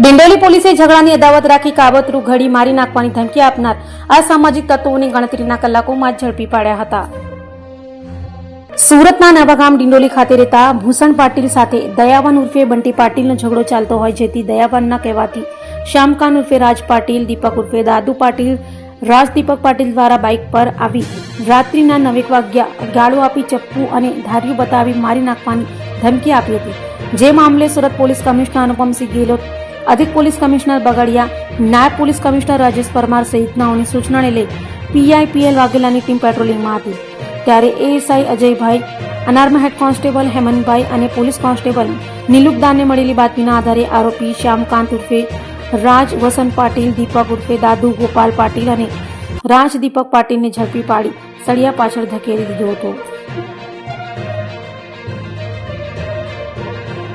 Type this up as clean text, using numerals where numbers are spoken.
ડિંડોલી પોલીસે ઝઘડાની અદાવત રાખી કાવતરું ઘડી મારી નાખવાની ધમકી આપનાર અસામાજિક તત્વોની ગણતરીના કલાકોમાં જ ઝડપી પાડ્યા હતા. સુરતના નવાગામ ડિંડોલી ખાતે રહેતા ભૂષણ પાટીલ સાથે દયાવાન ઉર્ફે બંટી પાટીલનો ઝઘડો ચાલતો હોય, જેથી દયાવાનના કહેવાથી શ્યામકાન ઉર્ફે રાજ પાટીલ, દીપક ઉર્ફે દાદુ પાટીલ, રાજ દીપક પાટીલ દ્વારા બાઇક પર આવી રાત્રિના 9 વાગ્યા ગાળો આપી ચપ્પુ અને ધાર્યું બતાવી મારી નાખવાની ધમકી આપી હતી. જે મામલે સુરત પોલીસ કમિશનર અનુપમસિંહ ગેહલોત, અધિક પોલીસ કમિશનર બગડિયા, નાયબ પોલીસ કમિશનર રાજેશ પરમાર સહિતનાઓની સૂચનાને લઈ PIPL વાઘેલાની ટીમ પેટ્રોલિંગમાં હતી. ત્યારે ASI Ajaybhai, unarm head constable Hemantbhai અને પોલીસ કોન્સ્ટેબલ નિલુકદારને મળેલી બાતમીના આધારે આરોપી શ્યામકાંત ઉર્ફે રાજ વસંત પાટીલ, દીપક ઉર્ફે દાદુ ગોપાલ પાટીલ અને રાજ દીપક પાટીલને ઝડપી પાડી સળિયા પાછળ ધકેલી દીધો હતો.